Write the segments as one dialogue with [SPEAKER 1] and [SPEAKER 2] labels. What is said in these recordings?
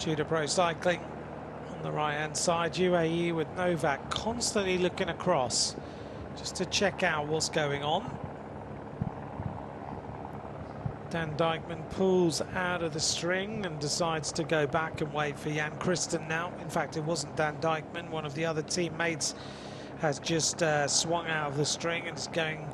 [SPEAKER 1] Tudor Pro Cycling on the right-hand side. UAE with Novak constantly looking across just to check out what's going on. Dan Dijkman pulls out of the string and decides to go back and wait for Jan Christen now. In fact, it wasn't Dan Dijkman. One of the other teammates has just swung out of the string and is going.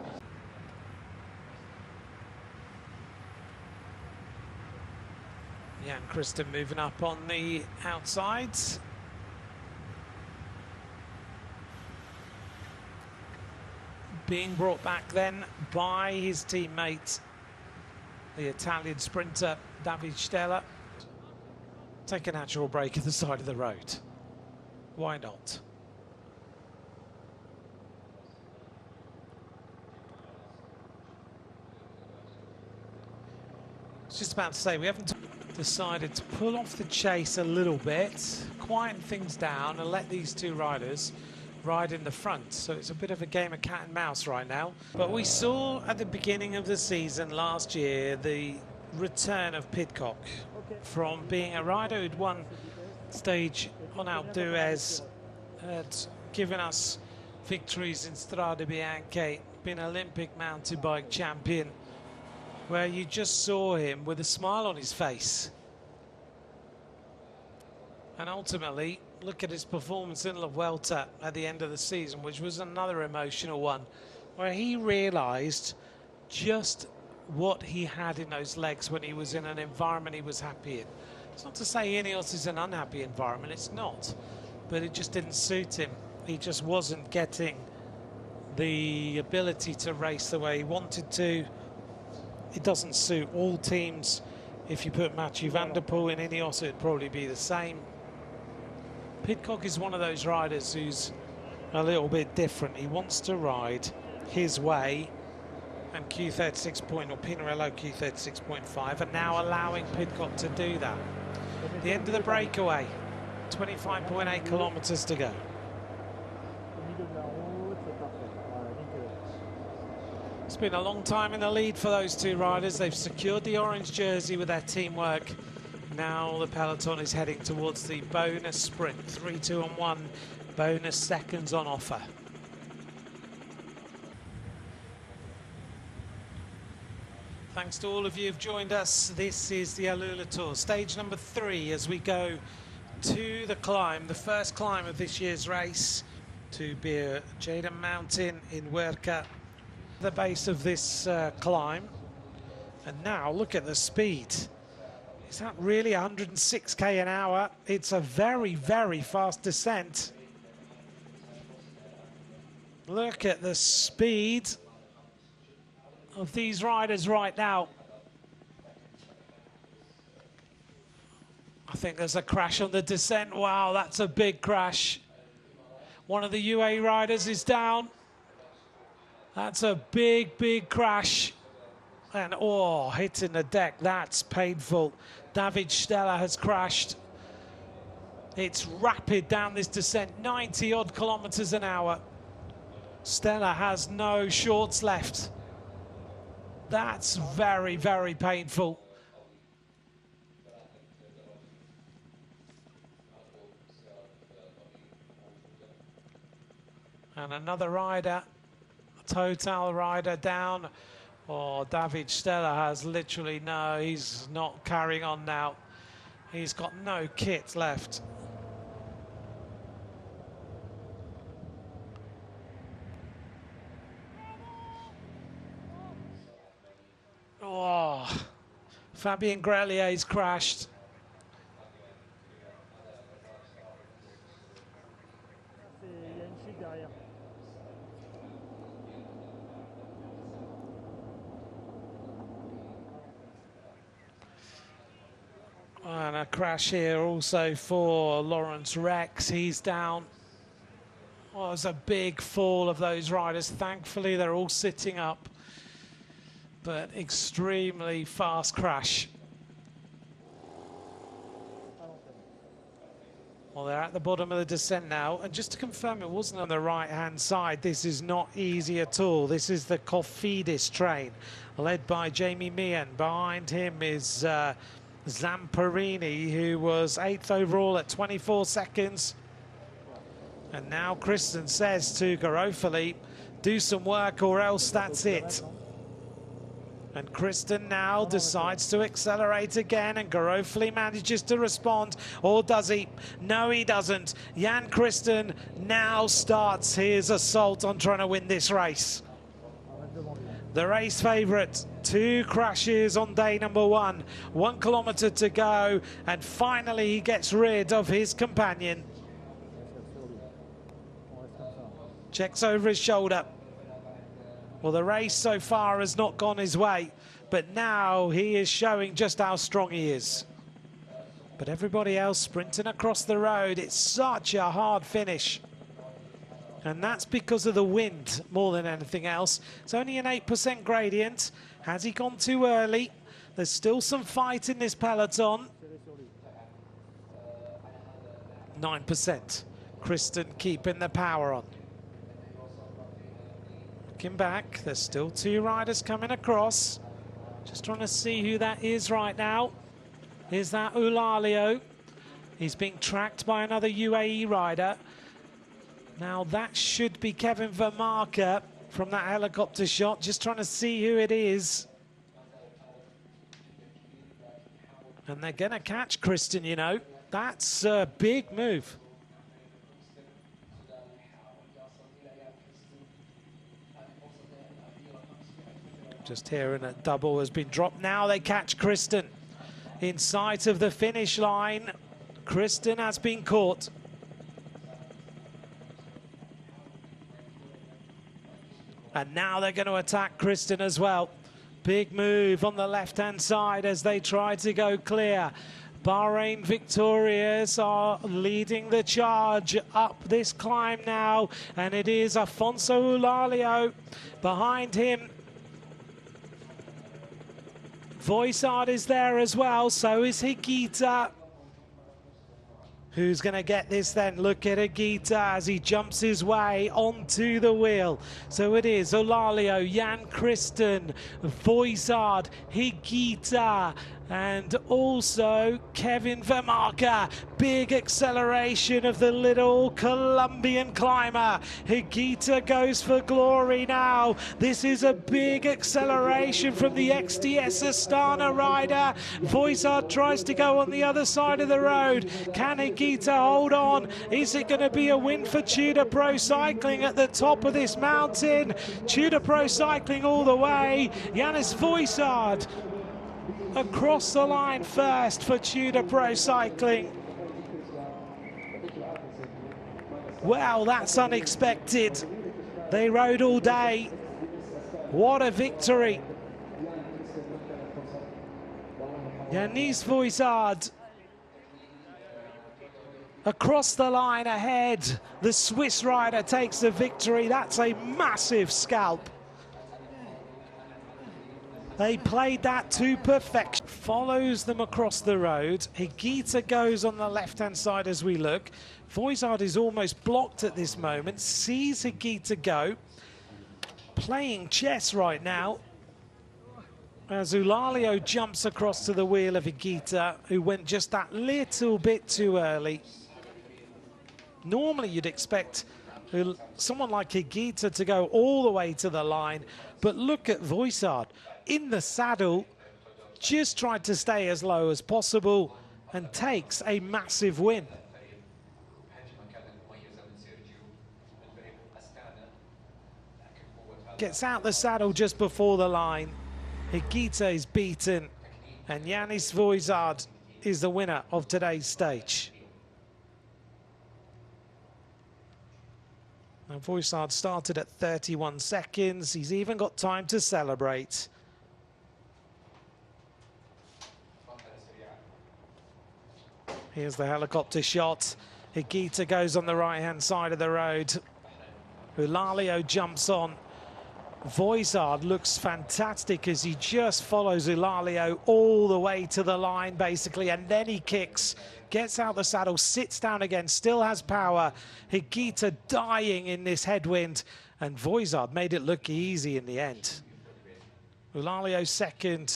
[SPEAKER 1] Jan Christen moving up on the outsides. Being brought back then by his teammate, the Italian sprinter David Stella. Take a natural break at the side of the road. Why not? I was just about to say, we haven't decided to pull off the chase a little bit, quieten things down and let these two riders ride in the front. So it's a bit of a game of cat and mouse right now. But we saw at the beginning of the season last year the return of Pidcock from being a rider who'd won stage on Alpe d'Huez, had given us victories in Strade Bianche, been Olympic mountain bike champion, where you just saw him with a smile on his face. And ultimately, look at his performance in La Vuelta at the end of the season, which was another emotional one, where he realised just what he had in those legs when he was in an environment he was happy in. It's not to say Ineos is an unhappy environment, it's not, but it just didn't suit him. He just wasn't getting the ability to race the way he wanted to. It doesn't suit all teams. If you put Mathieu van der Poel in Ineos, it'd probably be the same. Pidcock is one of those riders who's a little bit different. He wants to ride his way, and Q36 point, or Pinarello Q36.5 are now allowing Pidcock to do that. The end of the breakaway, 25.8 kilometers to go. It's been a long time in the lead for those two riders. They've secured the orange jersey with their teamwork. Now the peloton is heading towards the bonus sprint. 3, 2 and 1 bonus seconds on offer. Thanks to all of you who've joined us. This is the AlUla Tour, stage number 3 as we go to the climb, the first climb of this year's race, to Bir Jadam Mountain in Huerca, the base of this climb. And now look at the speed. Is that really 106k an hour? It's a very, very fast descent. Look at the speed of these riders right now. I think there's a crash on the descent. Wow, that's a big crash. One of the UAE riders is down. That's a big, big crash. And oh, hitting the deck, that's painful. David Stella has crashed. It's rapid down this descent, 90 odd kilometers an hour. Stella has no shorts left. That's very, very painful. And another rider, a Total rider down. Oh, David Stella has literally no, he's not carrying on now. He's got no kit left. Oh, Fabien Grelier's crashed. And a crash here also for Lawrence Rex. He's down. Well, it was a big fall of those riders. Thankfully, they're all sitting up. But extremely fast crash. Well, they're at the bottom of the descent now. And just to confirm, it wasn't on the right-hand side. This is not easy at all. This is the Cofidis train, led by Jamie Meehan. Behind him is Zamparini, who was 8th overall at 24 seconds. And now Kristen says to Garofoli, do some work or else that's it. And Kristen now decides to accelerate again, and Garofoli manages to respond, or does he? No, he doesn't. Jan Kristen now starts his assault on trying to win this race. The race favourite, 2 crashes on day number 1, 1 kilometre to go, and finally he gets rid of his companion. Checks over his shoulder. Well, the race so far has not gone his way, but now he is showing just how strong he is. But everybody else sprinting across the road, it's such a hard finish. And that's because of the wind more than anything else. It's only an 8% gradient. Has he gone too early? There's still some fight in this peloton. 9%. Kristen keeping the power on. Looking back, there's still 2 riders coming across. Just trying to see who that is right now. Is that Eulalio? He's being tracked by another UAE rider. Now that should be Kevin Vermarker from that helicopter shot. Just trying to see who it is. And they're going to catch Kristen, you know. That's a big move. Just hearing a double has been dropped. Now they catch Kristen in sight of the finish line. Kristen has been caught. And now they're going to attack Kristen as well. Big move on the left-hand side as they try to go clear. Bahrain Victorious are leading the charge up this climb now. And it is Afonso Eulalio behind him. Voisard is there as well, so is Higuita. Who's going to get this then? Look at Higuita as he jumps his way onto the wheel. So it is Eulalio, Jan Kristen, Voisard, Higuita, and also Kevin Vermarker. Big acceleration of the little Colombian climber. Higuita goes for glory now. This is a big acceleration from the XDS Astana rider. Voisard tries to go on the other side of the road. Can Higuita hold on? Is it going to be a win for Tudor Pro Cycling at the top of this mountain? Tudor Pro Cycling all the way. Yanis Voisard across the line first for Tudor Pro Cycling. Well, that's unexpected. They rode all day. What a victory. Yanis Voisard across the line ahead. The Swiss rider takes the victory. That's a massive scalp. They played that to perfection. Follows them across the road. Higuita goes on the left-hand side as we look. Voisard is almost blocked at this moment. Sees Higuita go. Playing chess right now. As Eulalio jumps across to the wheel of Higuita, who went just that little bit too early. Normally you'd expect someone like Higuita to go all the way to the line. But look at Voisard. In the saddle, just tried to stay as low as possible and takes a massive win. Gets out the saddle just before the line. Higuita is beaten and Yanis Voisard is the winner of today's stage. Now Voisard started at 31 seconds. He's even got time to celebrate. Here's the helicopter shot. Higuita goes on the right-hand side of the road. Eulalio jumps on. Voisard looks fantastic as he just follows Eulalio all the way to the line, basically, and then he kicks, gets out the saddle, sits down again, still has power. Higuita dying in this headwind, and Voisard made it look easy in the end. Eulalio second.